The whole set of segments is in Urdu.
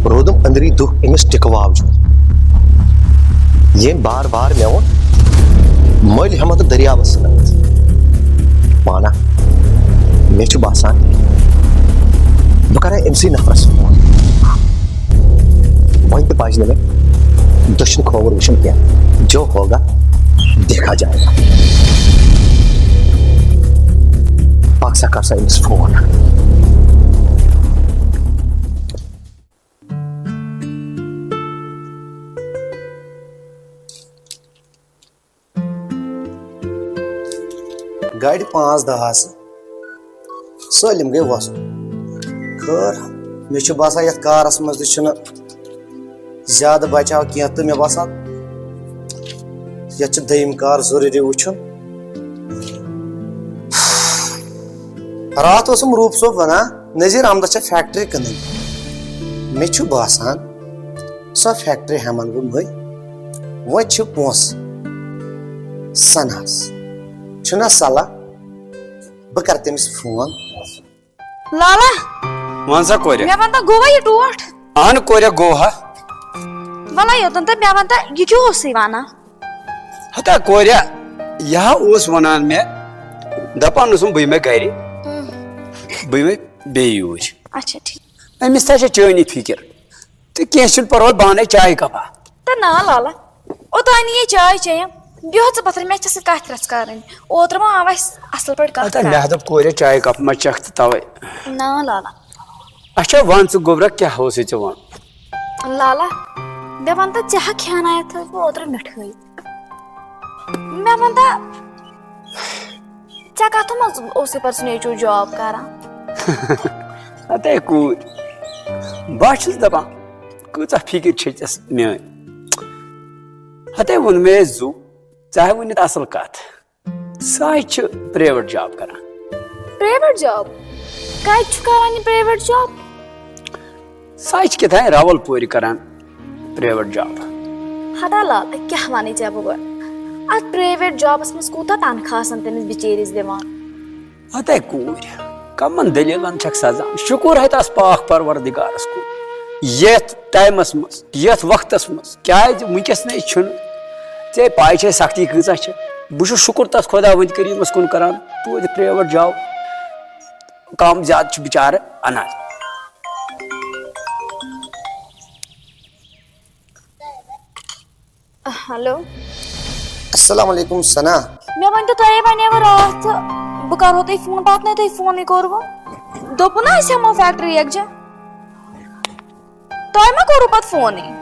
رودم أندري دُکھ أمِس ٹِکہٕ باوجوٗد ییٚمۍ بار بار مےٚ ووٚن مٔلۍ ہٮ۪مو تہٕ دٔریاوَس ژھٕنٲوِتھ پانا مےٚ چھُ باسان بہٕ کَرٕ أمسٕے نفرَس فون وۄنۍ تہِ پَزِ نہٕ مےٚ دٔچھُن کھووُر وٕچھُن کینٛہہ جو ہوگا دیکھا جائے گا پَک سا کر سا أمِس فون گاڑِ 5-10 آسہٕ سٲلِم گٔے وۄزُل خٲر مےٚ چھُ باسان یَتھ کارَس منٛز تہِ چھُنہٕ زیادٕ بچاو کینٛہہ تہٕ مےٚ باسان یَتھ چھُ دوٚیِم کار ضروٗری وٕچھُن راتھ اوسُم روٗپ صٲب وَنان نذیٖر احمدَس چھےٚ فیکٹری کٕنٕنۍ مےٚ چھُ باسان سۄ فیکٹری ہٮ۪مَن بہٕ مٔلۍ وۄنۍ چھِ پونٛسہٕ سَنہَس چھُنا صلاح بہٕ کَرٕ تٔمِس فون لالا وَن سا کورِ مےٚ وَن تہٕ گوٚوا یہِ ٹوٹھ اہن کورِ گوٚو ہا وَلے یوٚتَن تہٕ مےٚ وَن تہٕ یہِ کیٛاہ اوسُے وَنان ہتا کورِ یہِ ہا اوس وَنان مےٚ دَپان اوسُم بہٕ یِمے گرِ بہٕ یِمے بیٚیہِ یوٗرۍ اچھا ٹھیٖک أمِس تہِ چھِ چٲنی فِکِر تہٕ کیٚنٛہہ چھُنہٕ پَرواے بہٕ اَنَے چاے کَپا تہٕ نا لالا اوٚتانۍ یے چاے چیٚیَم بیٚہہ ژٕ پَتھر مےٚ چھےٚ سۭتۍ کَتھ رَژھ کَرٕنۍ اوترٕ ما آو اَسہِ اَصٕل پٲٹھۍ کَتھ ہتا مےٚ دوٚپ کورِ چاے کَپ ما چَکھ تہٕ تَوَے نا لالا اچھا وَن ژٕ گوٚبرا کیٛاہ اوسُے ژےٚ وَن لالا مےٚ وَن تہٕ ژےٚ ہا کھٮ۪نایَتھ بہٕ اوترٕ مِٹھٲے مےٚ وَن تہٕ ژےٚ کَتھ منٛز اوسُے پَتہٕ سُہ نیچوٗ جاب کَران ہتے کوٗر بہٕ چھُس دَپان کۭژاہ فِکِر چھے ژےٚ میٛٲنۍ ہتے ووٚن مےٚ زُو ژٕ ہاے ؤنِتھ اَصٕل کَتھ سُہ ہاے چھِ پرٛیویٹ جاب کَران پرٛیویٹ جاب کَتہِ چھُ کَران یہِ پرٛیویٹ جاب سُہ ہاے چھِ کیٛاہ تام راوَل پورِ کَران پرٛیویٹ جاب ہتا لالا کیٛاہ وَنَے ژےٚ بہٕ گۄڈٕ اَتھ پرٛیویٹ جابَس منٛز کوٗتاہ تنخواہ آسان تٔمِس بِچٲرِس دِوان ہتے کوٗر کَمَن دٔلیٖلَن چھَکھ سَزان شُکُر ہے تَس پاک پَروَردِگارَس کُن یَتھ ٹایمَس منٛز یَتھ وقتَس منٛز کیٛازِ وٕنکٮ۪س نَے چھُنہٕ ژےٚ پاے چھے سختی کۭژاہ چھِ بہٕ چھُس شُکُر تَتھ خۄدا وۄنۍ کٔریٖمَس کُن کَران توتہِ پرٛیویٹ جاب کَم زیادٕ چھُ بِچارٕ اَنان ہیلو السلام علیکم ثنا مےٚ ؤنۍ تو تۄہے وَنیوٕ راتھ تہٕ بہٕ کَرہو تۄہہِ فون پَتہٕ نَے تۄہہِ فونٕے کوٚروٕ دوٚپوُ نا أسۍ ہٮ۪مو فیکٹری یَکجاہ تۄہہِ ما کوٚروٕ پَتہٕ فونٕے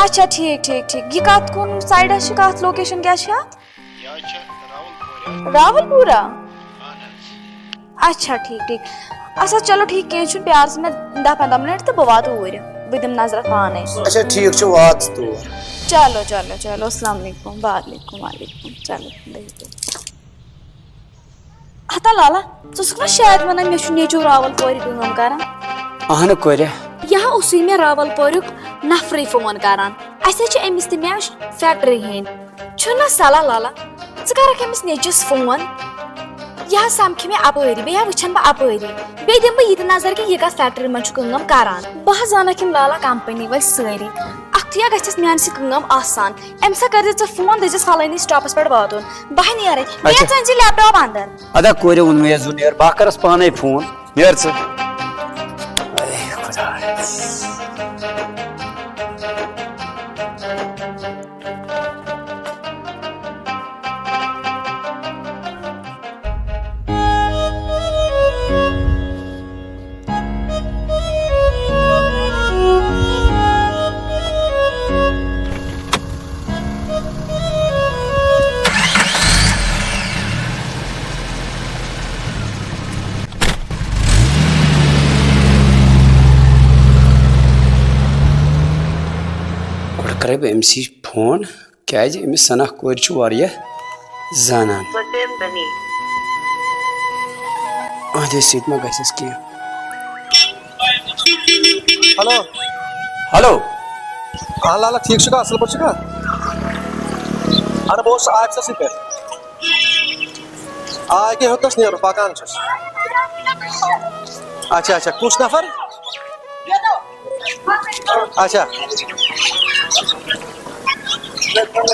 اچھا ٹھیٖک ٹھیٖک ٹھیٖک یہِ کَتھ کُن سایڈَس چھِ کَتھ لوکیشَن کیٛاہ چھِ اَتھ راوَل پوٗرا اچھا ٹھیٖک ٹھیٖک اچھا چلو ٹھیٖک کینٛہہ چھُنہٕ پیار ژٕ مےٚ 10-15 مِنٹ تہٕ بہٕ واتہٕ اوٗرۍ بہٕ دِمہٕ نظر پانَے اچھا ٹھیٖک چھُ وات ژٕ تور چلو چلو چلو السلام علیکُم وعلیکُم وعلیکُم چلو ہتا لالا ژٕ اوسُکھ نا شاید وَنان مےٚ چھُ نیچوٗ راوَل پورِ کٲم کَران اہنہٕ کورِ یہِ ہا اوسُے مےٚ راوَل پوریُک نفرٕے فون کَران اَسہِ حظ چھِ أمِس تہِ مےٚ فیکٹری ہیٚنۍ چھُنا صلاح لالا ژٕ کَرکھ أمِس نیٚچوِس فون یہِ حظ سَمکھِ مےٚ اَپٲری بیٚیہِ ہا وٕچھَن بہٕ اَپٲری بیٚیہِ دِمہٕ بہٕ یہِ تہِ نظر کہِ یہِ کَتھ فیکٹری منٛز چھُ کٲم کَران بہٕ حظ زانَکھ یِم لالا کَمپٔنی وٲلۍ سٲری اَکھتُے گژھٮ۪س میٛانہِ سۭتۍ کٲم آسان اَمہِ ساتہٕ کٔرۍزِ ژٕ فون دٔپزٮ۪س فَلٲنی سٹاپَس پٮ۪ٹھ واتُن بہٕ ہا نیرَے بیٚیہِ ژٕ أنۍ زِ لیپ ٹاپ اَنٛدر اَدا کورِ ووٚن مےٚ زُ نیر بہٕ کَرَس پانَے فون نیر ژٕ کَرے بہٕ أمسٕے فون کیٛازِ أمِس سَنا کورِ چھِ واریاہ زانان اَہدِ سۭتۍ ما گژھٮ۪س کینٛہہ ہیلو ہیلو ہاں لالا ٹھیٖک چھُکھا اَصٕل پٲٹھۍ چھُکھا اَہن بہٕ اوسُس عابِدسَسٕے پٮ۪ٹھ ییٚکیٛاہ ہیوٚتنَس نیرُن پَکان چھُس اچھا اچھا کُس نفر اچھا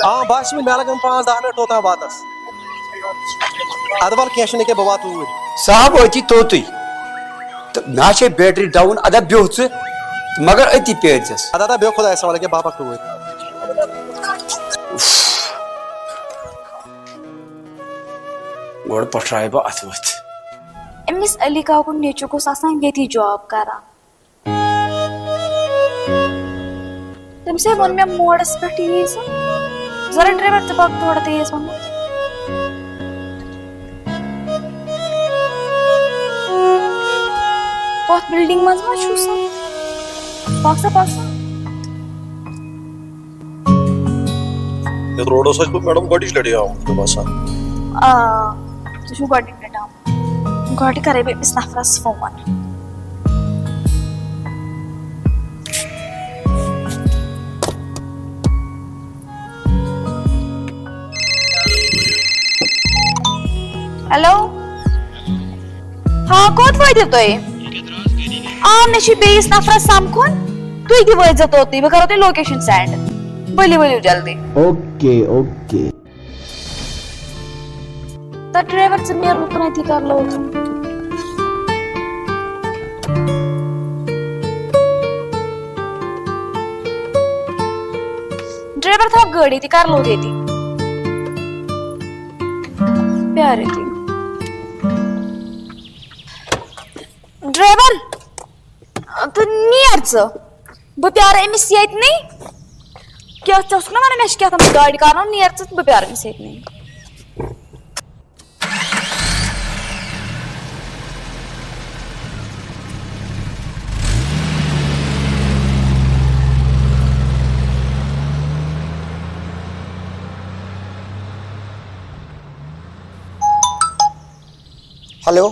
ہاں بس مےٚ لگن 5-10 منٹ توتام واتس ادٕ ول کینٛہہ چھُنہٕ ییٚکیٛاہ بہٕ واتہٕ اوٗرۍ صاحب أتی توتُے تہٕ مےٚ چھے بیٹری ڈاوُن ادا بیوٚہ ژٕ مگر أتی پیٲرزٮ۪س ادٕ ادا بیٚہہ خۄدایس حوالہٕ ییٚکیٛاہ بہٕ پکہٕ اوٗرۍ گۄڈٕ پٹھراے بہٕ اَتھ وٕتھۍ أمِس علی کاکُن نیٚچوٗ گوٚژھ آسان ییٚتی جاب کران تٔمسے ووٚن مےٚ موڈس پٮ۪ٹھ یی ژٕ ذرا ڈرایور ژٕ پکھ تھوڑا تیز پہمتھ پتھ بلڈنگ منٛز ما چھُ سا پک سا یتھ روڈس ٲسۍ بہٕ میڈم گۄڈٕچ لٹہِ آمُت مےٚ باسان آ ژٕ چھُکھ گۄڈنِکۍ لٹہِ آمُت گۄڈٕ کرے بہٕ أمِس نفرس فون ہیلو ہاں کوٚت وٲتِو تُہۍ مےٚ چھُ بیٚیِس نفرس سمکھُن تُہۍ تہِ وٲتۍزیٚو توٚتُے بہٕ کرو تۄہہِ لوکیشن سینڈ ؤلِو جلدی اوکے تہٕ ڈرایور ژٕ نیرنُک نٔتی کر لوگ ڈرایور تھاو گٲڑۍ ییٚتی کر لوگ ییٚتی پیار ییٚتی ڈرایور تہٕ نیر ژٕ بہٕ پیارٕ أمِس ییٚتنٕے کیٛاہ ژٕ اوسُکھ نا ونان مےٚ چھِ کیٛاہ تام گاڑِ کرُن نیر ژٕ تہٕ بہٕ پیارٕ أمِس ییٚتنٕے ہیلو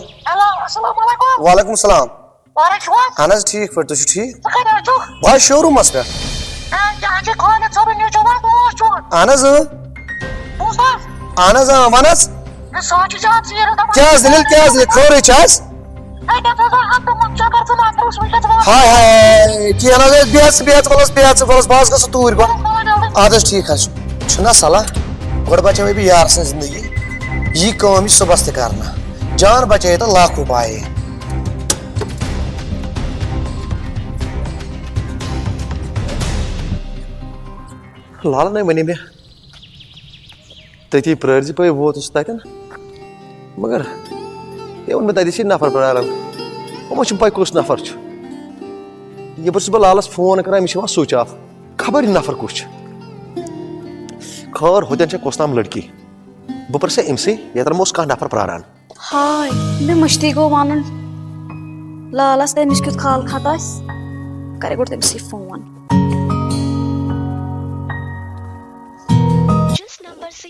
السلام علیکم وعلیکم السلام وعلیکم السلام اہن حظ ٹھیک پٲٹھۍ تُہۍ چھِو ٹھیک ژٕ کتہِ چھُکھ بہٕ حظ شو روٗمس پٮ۪ٹھ جہانگیر خالد صٲبٕنۍ نیٚچوٗ ما دوس چھُکھ اہن حظ بوٗز حظ اہن حظ وَن حظ مےٚ سونٛچ ژٕ ژٕ ییٚلہِ دپان کیٛاہ حظ دٔلیٖل کیٛاہ حظ دٔلیٖل خٲرٕے چھِ حظ چکر ژٕ نفرس وٕنکٮ۪س ہاے ہاے کینٛہہ نہ حظ بیٚہہ ژٕ وَلَس بہٕ حظ گژھٕ توٗرۍ بہٕ اَدٕ حظ ٹھیٖک حظ چھُنہ صلح گۄڈٕ بچاوے بہٕ یار سٕنٛز زندگی یی کٲم یہِ صُبحس تہِ کرنہٕ جان بچٲے تہٕ لاکھ رۄپیہِ لالن ہے ونے مےٚ تٔتی پرٛٲرۍ زِ بہٕ ووتُس تتٮ۪ن مگر تٔمۍ ووٚن مےٚ تتہِ چھِ نفر پرٛاران وۄنۍ چھُم پاے کُس نفر چھُ یپٲرۍ چھُس بہٕ لالس فون کران مےٚ چھُ یِوان سُچ آف خبر یہِ نفر کُس چھُ خٲر ہوٚتٮ۪ن چھےٚ کۄس تام لڑکی بہٕ پرٛژھے أمسٕے یتن اوس کانٛہہ نفر پرٛاران ہاے مےٚ مٔشتٕے گوٚو ونُن لالس تٔمِس کیُتھ خال خط آسہِ کرے گۄڈٕ تٔمسٕے فون جس نمبر سے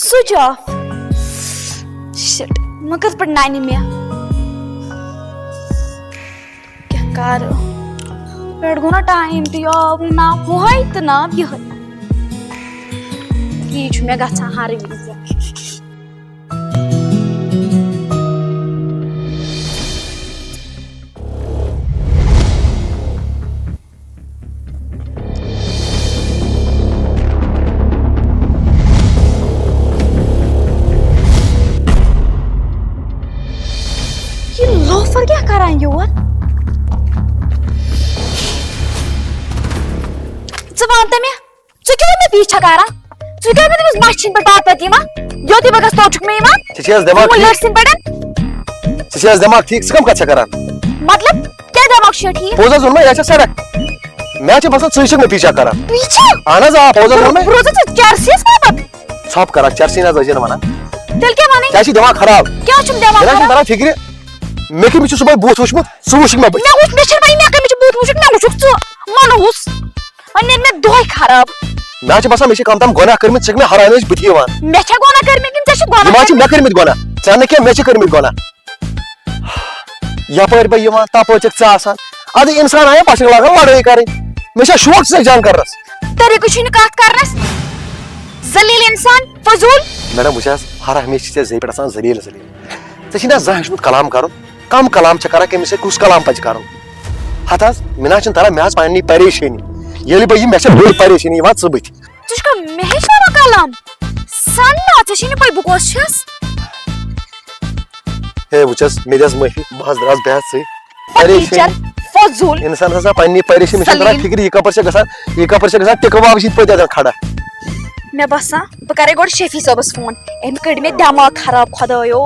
سُچ آف شٹ وۄنۍ کِتھ پٲٹھۍ ننہِ مےٚ کیٛاہ کرٕ پٮ۪ٹھ گوٚو نا ٹایم تہِ یہِ آو نہٕ ناو ہُہے تہٕ ناو یِہے یی چھُ مےٚ گژھان ہر وِزِ لوفر کیٛاہ کران یور ژٕ وَن تہٕ مےٚ ژٕ کیٛاہ مےٚ پیٖچھا کران ژٕ کیٛاہ مےٚ تٔمِس مَچھِ ہِنٛدۍ پٲٹھۍ پتہٕ یِوان یوٚتُے بہٕ گژھٕ توٚت چھُکھ مےٚ یِوان ژےٚ چھےٚ حظ دٮ۪ماغ ٹھیٖک لٔڑۍ سٕنٛدۍ پٲٹھۍ ژےٚ چھےٚ حظ دٮ۪ماغ ٹھیٖک ژٕ کَم کَتھ چھےٚ کران مطلب کیٛاہ دٮ۪ماغ چھُ ٹھیٖک پوٚز حظ ووٚن مےٚ یہِ چھےٚ سڑک مےٚ چھِ باسان ژٕے چھکھ مےٚ پیٖچھا کران پیٖچھا اہن حظ آ پوٚز حظ ووٚن مےٚ بہٕ روزٕ ژٕ چرسیَس پتہٕ ژھۄپ کران چرسی نہ حظ ٲسۍ نہٕ وَنان تیٚلہِ کیٛاہ وَنٕنۍ ژےٚ چھُے دٮ۪ماغ خراب کیٛاہ چھُم دٮ۪ماغ مےٚ چھُنہٕ خراب؟ تران فِکرِ مےٚ کٔمِس چھُ صُبحٲے بُتھ وٕچھمُت ژٕ وٕچھکھ مےٚ مےٚ وٕچھ مےٚ چھُنہٕ وۄنۍ مےٚ کٔمِس چھُ بُتھ وٕچھُکھ مےٚ وٕچھُکھ ژٕ مونوُس وۄنۍ نیرِ مےٚ دۄہے خراب مےٚ چھُ باسان مےٚ چھِ کم تام گۄناہ کٔرمٕتۍ ژٕ چھکھ مےٚ ہراونہٕ ٲسۍ بٕتھِ یِوان مےٚ چھا گۄناہ کٔرمٕتۍ کِنہٕ ژےٚ چھُکھ یِم حظ چھِ گۄناہ مےٚ کٔرمٕتۍ گۄناہ ژےٚ نہٕ کینٛہہ مےٚ چھِ کٔرمٕتۍ گۄناہ یپٲرۍ بہٕ یِوان تپٲرۍ چھکھ ژٕ آسان اَدٕ اِنسان آیا پتہٕ چھکھ لاگان لڑٲے کَرٕنۍ مےٚ چھا شوق ژٕ جان کرنس طریٖقہٕ چھُے نہٕ کتھ کرنس ذلیٖل اِنسان فضوٗل میڈم وٕچھ حظ ہر ہمیشہٕ چھِ ژےٚ زیٚیہِ پٮ۪ٹھ آسان ذلیٖل ذلیٖل ژےٚ زانٛہہ ہیوٚچھمُت کلام کرُن کم کلام چھےٚ کران کٔمِس سۭتۍ کُس کلام پزِ کرُن ہتھ حظ مےٚ نہ چھُنہٕ تران مےٚ حظ پننی پریشٲنی ییٚلہِ بہٕ یہِ مےٚ چھےٚ بٔڑ پریشٲنی یِوان ژٕ بٕتھِ ژٕ چھُکھا مےٚ ہیٚچھناوان کلام سن نا ژےٚ چھے نہٕ پاے بہٕ کۄس چھَس ہے وٕچھ حظ مےٚ دِژ معٲفی بہٕ حظ درٛاس بے حظ ژٕے ٹیٖچر فضوٗل انسان ہسا پننی پریشٲنی مےٚ چھُنہٕ تران فکرِ یہِ کپٲرۍ چھےٚ گژھان ٹِکہٕ واو چھِ یِتھ پٲٹھۍ اتٮ۪ن کھڑا مےٚ باسان بہٕ کرے گۄڈٕ شفیع صٲبس فون أمۍ کٔڑ مےٚ دٮ۪ماغ خراب خۄدایو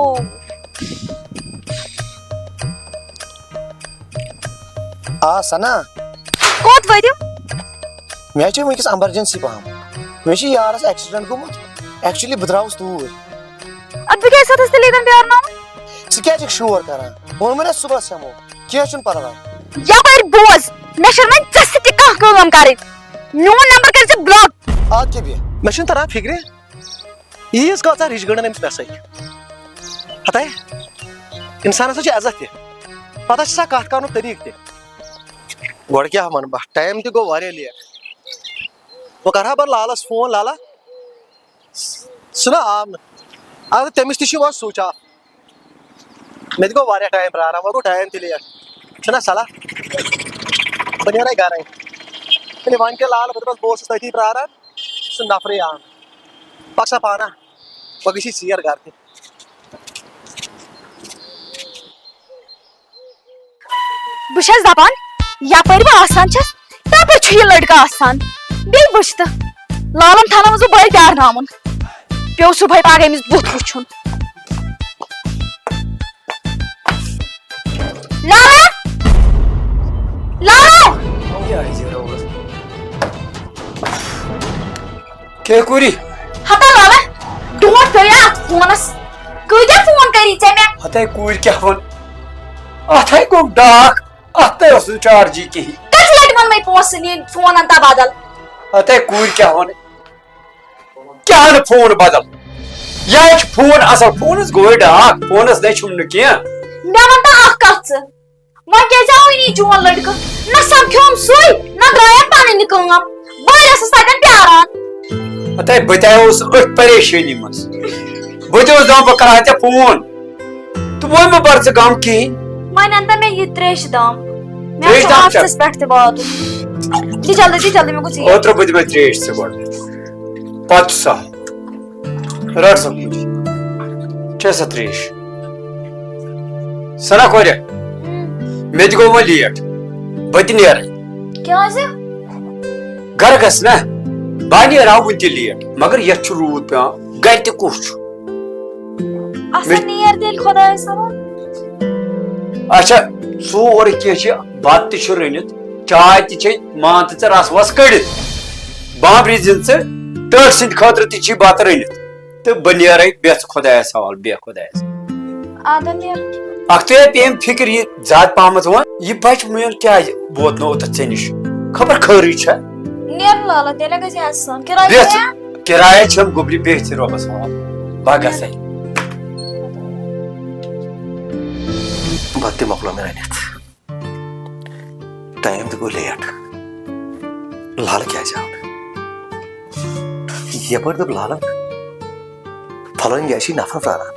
آ سنا کوٚت وٲتِو مےٚ چھِ وٕنکیٚس ایمرجنسی پہم مےٚ چھُ یارس ایکسیڈنٹ گوٚمُت ایکچُلی بہٕ درٛاوُس توٗرۍ ادٕ بہٕ کیٛازِ تھٲوٕس تیٚلہِ ییٚتٮ۪ن پیٛارناوُن ژٕ کیٛازِ چھکھ شور کران ووٚنمے نا صبحس ہٮ۪مو کینٛہہ چھُنہٕ پرواے یپٲرۍ بوز مےٚ چھُنہٕ وۄنۍ ژےٚ سۭتۍ تہِ کانٛہہ کٲم کرٕنۍ میون نمبر کٔرۍ زِ بلاک ادٕ کیٛاہ بیٚیہِ مےٚ چھُنہٕ تران فکرِ ییٖژ کۭژاہ رِچ گٔنڈن أمِس مےٚ سۭتۍ ہتے انسانس چھُ عزت تہِ پتہ چھِ سا کتھ کرنُک طریٖقہٕ تہِ گۄڈٕ کیٛاہ ونہٕ بہٕ ٹایم تہِ گوٚو واریاہ لیٹ وۄنۍ کرہا بہٕ لالس فون لالا سُہ نہ آو نہٕ اگر تٔمِس تہِ چھُ وۄنۍ سُچ آف مےٚ تہِ گوٚو واریاہ ٹایم پیاران وۄنۍ گوٚو ٹایم تہِ لیٹ چھُنہ صلاح بہٕ نیرے گرے ییٚلہِ وۄنۍ تہِ لال بہٕ دپس بہٕ اوسُس تٔتی پیاران سُہ نفرٕے آو نہٕ پک سا پانا وۄنۍ گٔژھی ژیر گرٕ تہِ بہٕ چھَس دپان یپٲرۍ بہٕ آسان چھَس تپٲرۍ چھُ یہِ لڑکہٕ آسان بیٚیہِ وٕچھ تہٕ لالن تھاونوس بہٕ بٲے پیارناوُن پیوٚو صبحٲے پگہہ أمِس بُتھ وٕچھُن لالا لالا کیٛاہ کوٗری ہتا لالا ڈونٛٹھ پیٚو یا اتھ فونس کۭتیاہ فون کری ژےٚ مےٚ ہتے کوٗرۍ کیٛاہ ووٚن اتھے گوٚو ڈاکھ اتھ تے اوس نہٕ چارجی کِہیٖنۍ کٔژِ لٹہِ ووٚنمے پونٛسہٕ نِنۍ فون تبادل ہتے کوٗرۍ کیٛاہ ووٚن کیٛاہ نہٕ فون بدل یہِ چھُ فون اصل فونس گوٚوے ڈاکھ فونس نے چھُم نہٕ کینٛہہ مےٚ وَن تہٕ اکھ کتھ ژٕ وۄنۍ کیازِ آوٕے نہٕ یہِ چون لڑکہٕ نہ سمکھیوم سُے نہ درٛایَم پنٕنۍ کٲم بہٕ ٲسٕس تتٮ۪ن پیاران ہتے بہٕ تے اوسُس أتھۍ پریشٲنی منٛز بہٕ تہِ اوسُس دپان بہٕ کرہا ژےٚ فون تہٕ وۄنۍ مہ بر ژٕ غم کِہیٖنۍ وۄنۍ اَن تہٕ مےٚ یہِ تریشہِ دام مےٚ تریشہِ چھُ دام چھا؟ آفسَس پٮ۪ٹھ تہِ واتُن دی جلدی مےٚ گوٚژھ ژیر اوترٕ بہٕ دِمے تریش ژےٚ گۄڈٕ پتہٕ چھُ سہل رٹ سا چے سا تریش سنا کورے مےٚ تہِ گوٚو وۄنۍ لیٹ بہٕ تہِ نیرے کیازِ گرٕ گژھ نا بہٕ نیرہا وُنہِ تہِ لیٹ مگر یتھ چھُ روٗد پیوان گرِ تہِ کُس چھُ اصل نیر تیٚلہِ خۄدایس حوال اچھا سورُے کینٛہہ چھُ بتہٕ تہِ چھُ رٔنِتھ چاے تہِ چھے مان تہٕ ژٕ رس وس کٔڑِتھ بامبرِ زِن ژٕ ٹٲٹھۍ سٕنٛدِ خٲطرٕ تہِ چھی بتہٕ رٔنِتھ تہٕ بہٕ نیرے بیٚژ خۄدایس حوال بیٚہہ خۄدایس ادٕ نیر اکھتُے پیٚیِم فِکر یہِ زیادٕ پہمتھ وۄنۍ یہِ بچہِ میون کیازِ ووتنوو اوتتھ ژےٚ نِش خبر خٲرٕے چھا نیر لالا تیٚلہِ گژھِ اَسان کِراے بیٚژ کیٛاہ کِراے چھم گوٚبرِ بیٚہتھ رۄبس حوال بہٕ گژھے بتہٕ تہِ مۄکلو مےٚ رٔنِتھ ٹایم تہِ گوٚو لیٹ لالہٕ کیازِ آو نہٕ یپٲرۍ دوٚپ لالن فلٲنۍ جایہِ چھِ نفر پیاران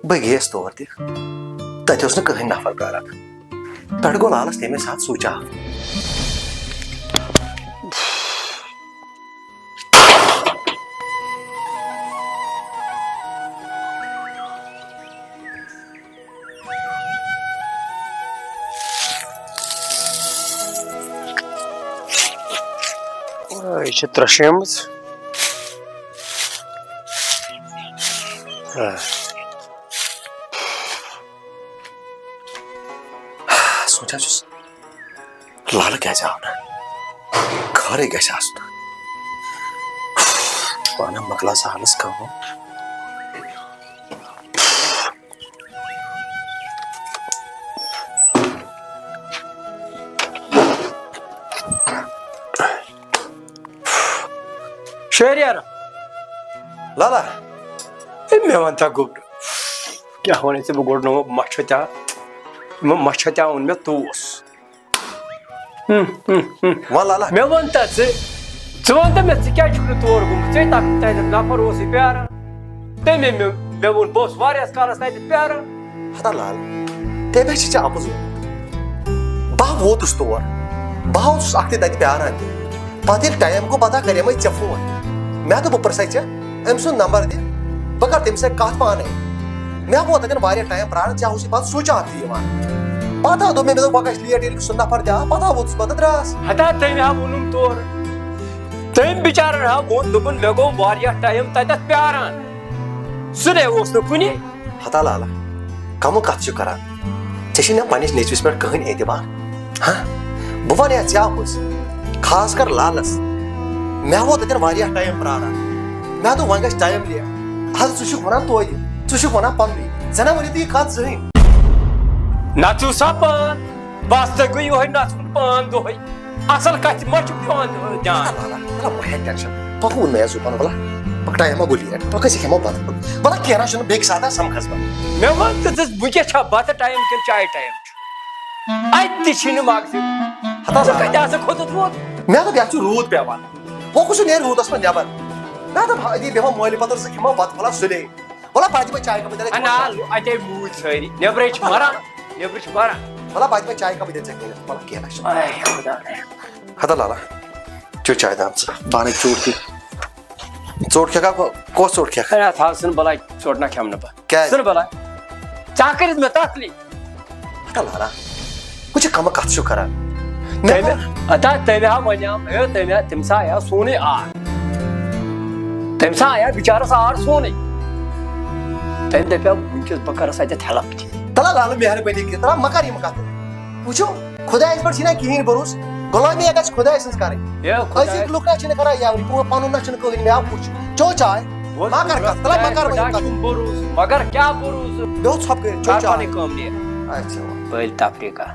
بہٕ گٔیس تور تہِ تتہِ اوس نہٕ کٕہٕنۍ نفر پیاران پٮ۪ٹھٕ گوٚو لالس تمے ساتہٕ سُچ آف یہِ چھِ ترٛشٲمٕژ سونچان چھُس لالہٕ کیازِ آو نہٕ خٲرٕے گژھِ آسُن پانہٕ مۄکلا سہلس کٲم شہریار لالا مےٚ وَن تا گوٚبرٕ کیٛاہ وَنے ژےٚ بہٕ گۄڈنوو مچھوتیا یِمو مچھوتیا اوٚن مےٚ توس وَن لالا مےٚ وَن تا ژٕ وَن تا مےٚ ژٕ کیٛازِ چھُکھ نہٕ تور گوٚمُت ژےٚ تَتٮ۪تھ نفر اوسُے پیاران تٔمۍ أنۍ مےٚ مےٚ ووٚن بہٕ اوسُس واریاہس کالس تتہِ پیاران. ہتا لال تمہِ چھِ ژےٚ اَپُز بہٕ ووتُس تور بہٕ اوسُس اکھتُے تتہِ پیاران تہِ پتہٕ ییٚلہِ ٹایم گوٚو پتہٕ کریمے ژےٚ فون مےٚ دوٚپ بہٕ پرژھے ژےٚ أمۍ سُنٛد نمبر دِ بہٕ کرٕ تٔمِس سۭتۍ کتھ پانے مےٚ ووت تتٮ۪ن واریاہ ٹایم پراران ژےٚ اوسُے پتہٕ سُچ آف تہِ یِوان پتہٕ دوٚپ مےٚ دوٚپ وۄنۍ گژھِ لیٹ ییٚلہِ سُہ نفر تہِ آو پتہٕ ووتُس بہٕ تہٕ درٛاس. ہتا تٔمۍ ہا ووٚنُم تورٕ تٔمۍ بِچارن ہا ووٚن دوٚپُن مےٚ گوٚو واریاہ ٹایم تتٮ۪تھ پیاران سُہ نے اوس نہٕ کُنی. ہتا لالا کمہٕ کتھ چھُ کران ژےٚ چھُے نہ پننِس نیٚچوِس پٮ۪ٹھ کٕہٕنۍ اعتبار ہاں بہٕ ونہٕ یا ژےٚ اَپُز خاص کر لالس مےٚ ووت تتٮ۪ن واریاہ ٹایم پراران مےٚ دوٚپ وۄنۍ گژھِ ٹایم لیٹ اَدٕ ژٕ چھُکھ ونان توتہِ ژٕ چھُکھ ونان پننُے ژےٚ نہ ؤنِتھ یہِ کتھ زٕہٕنۍ. نژِو سا پان بس تۄہہِ گوٚو یِہوے نژُن پان دۄہے اصل کتھِ ما چھُ پیوان دھیان. بہٕ ٹینشن پکھ ووٚن مےٚ صُبحن بلا پکھ ٹایم ما گوٚو لیٹ پکھ أسۍ کھٮ۪مو بتہٕ پھوٚل بلا کینٛہہ نہ چھُنہٕ بیٚکہِ ساتہٕ سمکھس بہٕ. مےٚ ووٚن تہٕ ژٕ وٕنکیٚس چھا بتہٕ ٹایم کِنہٕ چایہِ ٹایم چھُ اتہِ تہِ چھِنہٕ مگزِ ژٕ کتہِ آسکھ کھوٚتُت ووت. مےٚ دوٚپ یتھ چھُ روٗد پیوان وۄنۍ کُس نیرِ روٗدس منٛز نٮ۪بر مےٚ دوٚپ أتی بیٚہمو مٲلۍ پتہٕ زٕ کھٮ۪مو بتہٕ پھوٚلا سُلے بلا بہٕ دِمے چاے کپ اتے موٗدۍ سٲری نیبرٕے چھِ مران نیبرٕ چھِ مران. بلا بہٕ دِمے چاے کپ دِتھ ژےٚ کٔرِتھ بلا کینٛہہ نہ چھُنہٕ. اے خدا ہتا لالا چو چاے دام ژٕ پانے ژوٚٹ تہِ ژوٚٹ کھٮ۪کھا کۄس ژوٚٹ کھٮ۪کھ اے تھاو ژھٕن بلاے ژوٚٹ نہ کھٮ۪مہٕ نہٕ بہٕ کیٛازِ ژھٕن بلاے ژےٚ کٔرِتھ مےٚ تکلیٖف. ہتا لالا وٕچھ کمہٕ کتھ چھُ کران تٔمۍ ہا ونیٛام ہے تٔمِس آیا سونُے آر تٔمِس آیا بِچارس آر سونُے تٔمۍ دپیو وٕنکیٚس بہٕ کرس اتٮ۪تھ ہیلپ تہِ. تلا لال مہربٲنی کٔرِتھ تلا مہ کر یِم کتھٕ وٕچھو خۄدایس پٮ۪ٹھ چھِنہ کِہیٖنۍ بروس غۄلٲمی گژھِ خۄداے سٕنٛز کرٕنۍ أزِکۍ لُکھ نہ چھِنہٕ کران یاوری پنُن نہ چھُنہٕ کٕہٕنۍ مےٚ وٕچھ چو چاے مہ کر کتھ تلا مہ کر بروسہٕ مگر کیٛاہ بروسہٕ بیٚہو ژھۄپہٕ کٔرِتھ چو چاے کٲم نیرِ اچھا بٔلۍ تفریٖقہ